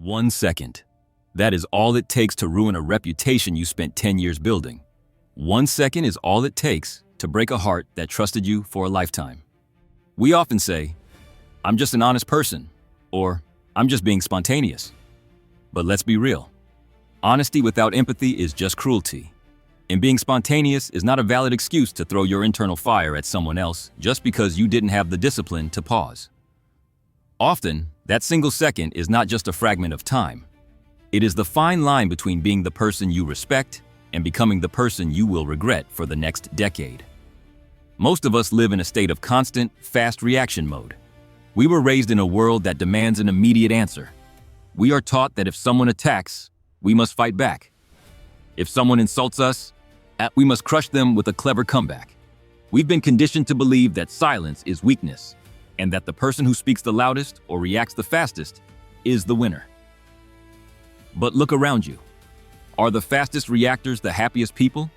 1 second. That is all it takes to ruin a reputation you spent 10 years building. 1 second is all it takes to break a heart that trusted you for a lifetime. We often say, "I'm just an honest person," or "I'm just being spontaneous." But let's be real. Honesty without empathy is just cruelty. And being spontaneous is not a valid excuse to throw your internal fire at someone else just because you didn't have the discipline to pause. Often, that single second is not just a fragment of time. It is the fine line between being the person you respect and becoming the person you will regret for the next decade. Most of us live in a state of constant, fast reaction mode. We were raised in a world that demands an immediate answer. We are taught that if someone attacks, we must fight back. If someone insults us, we must crush them with a clever comeback. We've been conditioned to believe that silence is weakness, and that the person who speaks the loudest or reacts the fastest is the winner. But look around you. Are the fastest reactors the happiest people?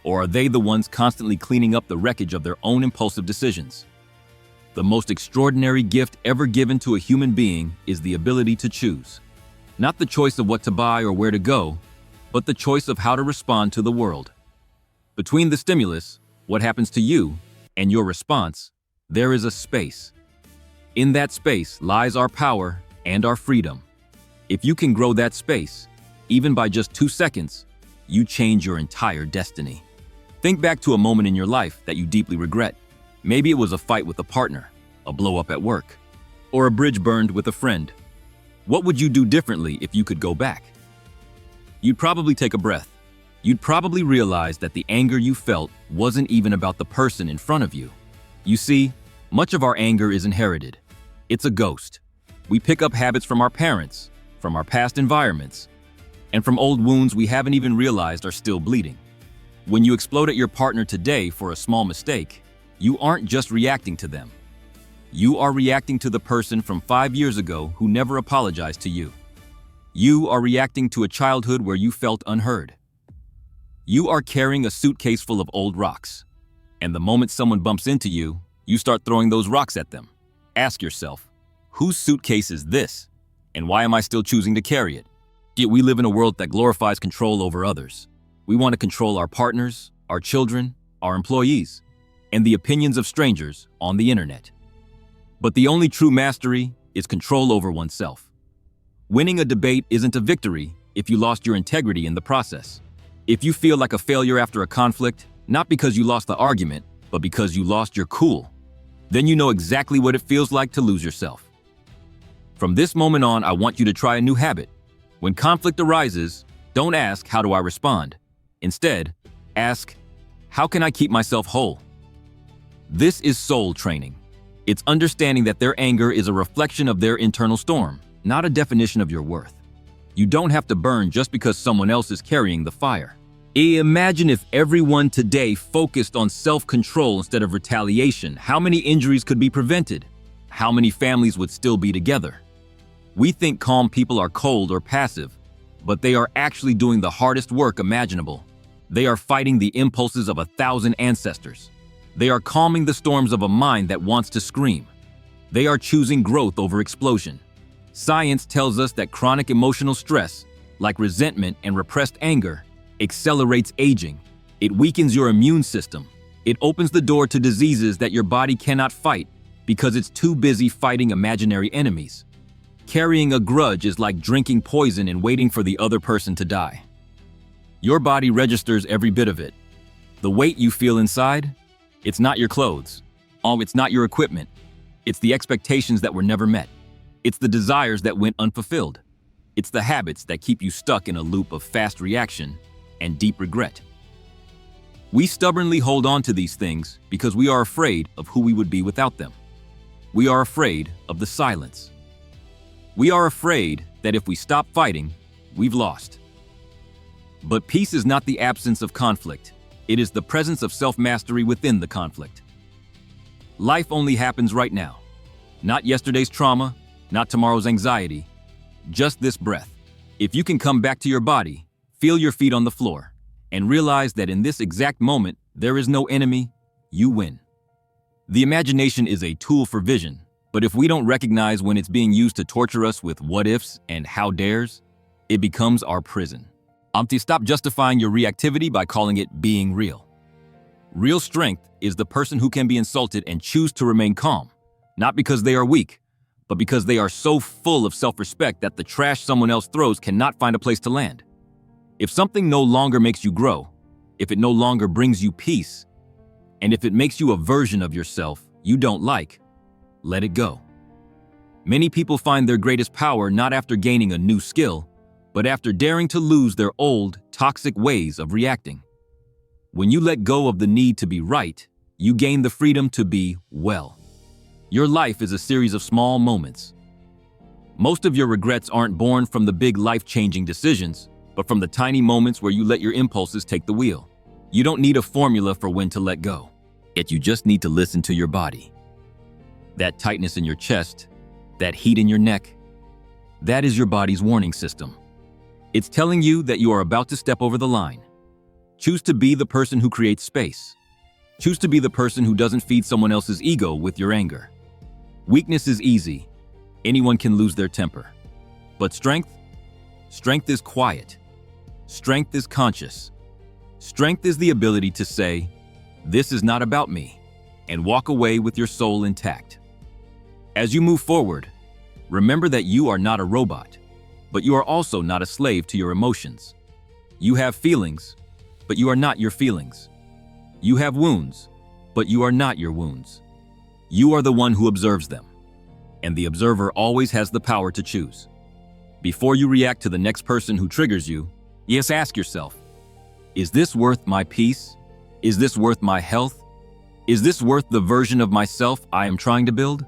Or are they the ones constantly cleaning up the wreckage of their own impulsive decisions? The most extraordinary gift ever given to a human being is the ability to choose. Not the choice of what to buy or where to go, but the choice of how to respond to the world. Between the stimulus, what happens to you, and your response, there is a space. In that space lies our power and our freedom. If you can grow that space, even by just 2 seconds, you change your entire destiny. Think back to a moment in your life that you deeply regret. Maybe it was a fight with a partner, a blow-up at work, or a bridge burned with a friend. What would you do differently if you could go back? You'd probably take a breath. You'd probably realize that the anger you felt wasn't even about the person in front of you. You see, much of our anger is inherited. It's a ghost. We pick up habits from our parents, from our past environments, and from old wounds we haven't even realized are still bleeding. When you explode at your partner today for a small mistake, you aren't just reacting to them. You are reacting to the person from 5 years ago who never apologized to you. You are reacting to a childhood where you felt unheard. You are carrying a suitcase full of old rocks. And the moment someone bumps into you, you start throwing those rocks at them. Ask yourself, whose suitcase is this? And why am I still choosing to carry it? Yet we live in a world that glorifies control over others. We want to control our partners, our children, our employees, and the opinions of strangers on the internet. But the only true mastery is control over oneself. Winning a debate isn't a victory if you lost your integrity in the process. If you feel like a failure after a conflict, not because you lost the argument, but because you lost your cool, then you know exactly what it feels like to lose yourself. From this moment on, I want you to try a new habit. When conflict arises, don't ask, "How do I respond?" Instead, ask, "How can I keep myself whole?" This is soul training. It's understanding that their anger is a reflection of their internal storm, not a definition of your worth. You don't have to burn just because someone else is carrying the fire. Imagine if everyone today focused on self-control instead of retaliation. How many injuries could be prevented? How many families would still be together? We think calm people are cold or passive, but they are actually doing the hardest work imaginable. They are fighting the impulses of 1,000 ancestors. They are calming the storms of a mind that wants to scream. They are choosing growth over explosion. Science tells us that chronic emotional stress, like resentment and repressed anger, accelerates aging. It weakens your immune system. It opens the door to diseases that your body cannot fight because it's too busy fighting imaginary enemies. Carrying a grudge is like drinking poison and waiting for the other person to die. Your body registers every bit of it. The weight you feel inside, it's not your clothes. It's not your equipment. It's the expectations that were never met. It's the desires that went unfulfilled. It's the habits that keep you stuck in a loop of fast reaction and deep regret. We stubbornly hold on to these things because we are afraid of who we would be without them. We are afraid of the silence. We are afraid that if we stop fighting, we've lost. But peace is not the absence of conflict. It is the presence of self-mastery within the conflict. Life only happens right now. Not yesterday's trauma, not tomorrow's anxiety, just this breath. If you can come back to your body, feel your feet on the floor, and realize that in this exact moment, there is no enemy, you win. The imagination is a tool for vision, But if we don't recognize when it's being used to torture us with what ifs and how dares, it becomes our prison. Stop justifying your reactivity by calling it being real. Real strength is the person who can be insulted and choose to remain calm, not because they are weak, but because they are so full of self-respect that the trash someone else throws cannot find a place to land. If something no longer makes you grow, if it no longer brings you peace, and if it makes you a version of yourself you don't like, let it go. Many people find their greatest power not after gaining a new skill, but after daring to lose their old, toxic ways of reacting. When you let go of the need to be right, you gain the freedom to be well. Your life is a series of small moments. Most of your regrets aren't born from the big life-changing decisions, but from the tiny moments where you let your impulses take the wheel. You don't need a formula for when to let go, yet you just need to listen to your body. That tightness in your chest, that heat in your neck, that is your body's warning system. It's telling you that you are about to step over the line. Choose to be the person who creates space. Choose to be the person who doesn't feed someone else's ego with your anger. Weakness is easy. Anyone can lose their temper. But strength is quiet. Strength is conscious. Strength is the ability to say, "This is not about me," and walk away with your soul intact. As you move forward, remember that you are not a robot, but you are also not a slave to your emotions. You have feelings, but you are not your feelings. You have wounds, but you are not your wounds. You are the one who observes them, and the observer always has the power to choose. Before you react to the next person who triggers you, yes, ask yourself, is this worth my peace? Is this worth my health? Is this worth the version of myself I am trying to build?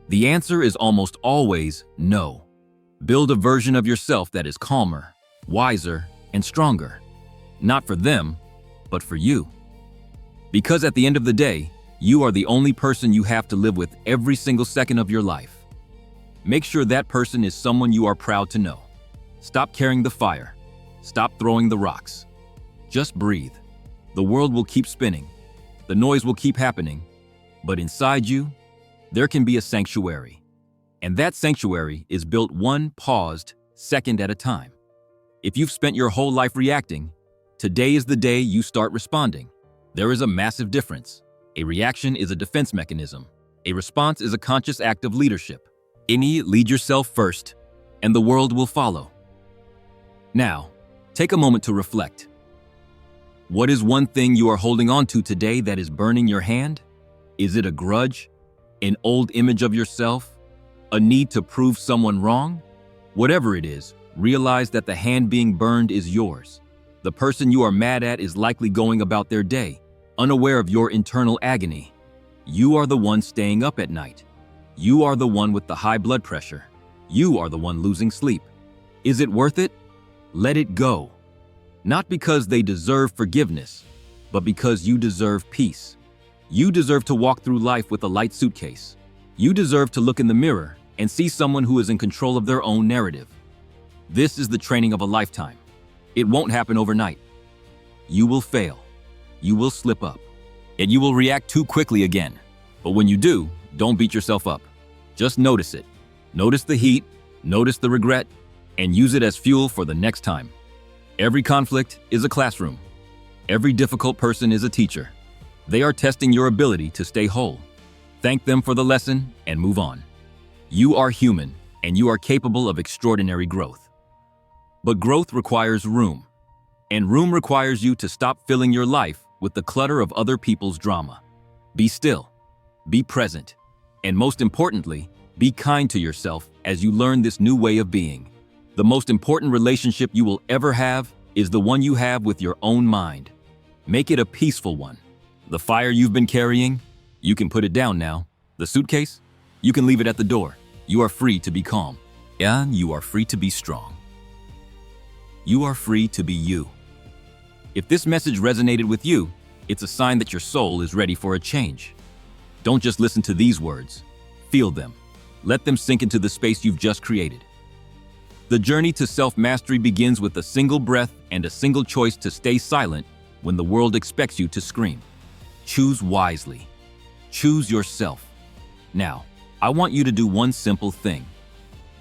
The answer is almost always no. Build a version of yourself that is calmer, wiser, and stronger. Not for them, but for you. Because at the end of the day, you are the only person you have to live with every single second of your life. Make sure that person is someone you are proud to know. Stop carrying the fire. Stop throwing the rocks. Just breathe. The world will keep spinning. The noise will keep happening. But inside you, there can be a sanctuary. And that sanctuary is built one paused second at a time. If you've spent your whole life reacting, today is the day you start responding. There is a massive difference. A reaction is a defense mechanism. A response is a conscious act of leadership. Lead yourself first, and the world will follow. Now, take a moment to reflect. What is one thing you are holding on to today that is burning your hand? Is it a grudge? An old image of yourself? A need to prove someone wrong? Whatever it is, realize that the hand being burned is yours. The person you are mad at is likely going about their day, unaware of your internal agony. You are the one staying up at night. You are the one with the high blood pressure. You are the one losing sleep. Is it worth it? Let it go. Not because they deserve forgiveness, but because you deserve peace. You deserve to walk through life with a light suitcase. You deserve to look in the mirror and see someone who is in control of their own narrative. This is the training of a lifetime. It won't happen overnight. You will fail. You will slip up. And you will react too quickly again. But when you do, don't beat yourself up. Just notice it. Notice the heat, notice the regret, and use it as fuel for the next time. Every conflict is a classroom. Every difficult person is a teacher. They are testing your ability to stay whole. Thank them for the lesson and move on. You are human, and you are capable of extraordinary growth. But growth requires room, and room requires you to stop filling your life with the clutter of other people's drama. Be still, be present, and most importantly, be kind to yourself as you learn this new way of being. The most important relationship you will ever have is the one you have with your own mind. Make it a peaceful one. The fire you've been carrying, you can put it down now. The suitcase, you can leave it at the door. You are free to be calm, and you are free to be strong. You are free to be you. If this message resonated with you, it's a sign that your soul is ready for a change. Don't just listen to these words. Feel them. Let them sink into the space you've just created. The journey to self-mastery begins with a single breath and a single choice to stay silent when the world expects you to scream. Choose wisely. Choose yourself. Now, I want you to do one simple thing.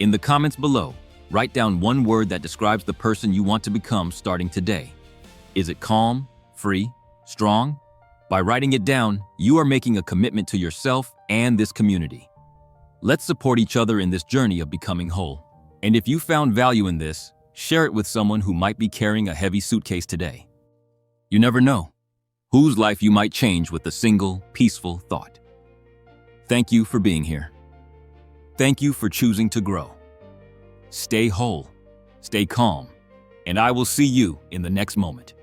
In the comments below, write down one word that describes the person you want to become starting today. Is it calm, free, strong? By writing it down, you are making a commitment to yourself and this community. Let's support each other in this journey of becoming whole. And if you found value in this, share it with someone who might be carrying a heavy suitcase today. You never know whose life you might change with a single, peaceful thought. Thank you for being here. Thank you for choosing to grow. Stay whole, stay calm, and I will see you in the next moment.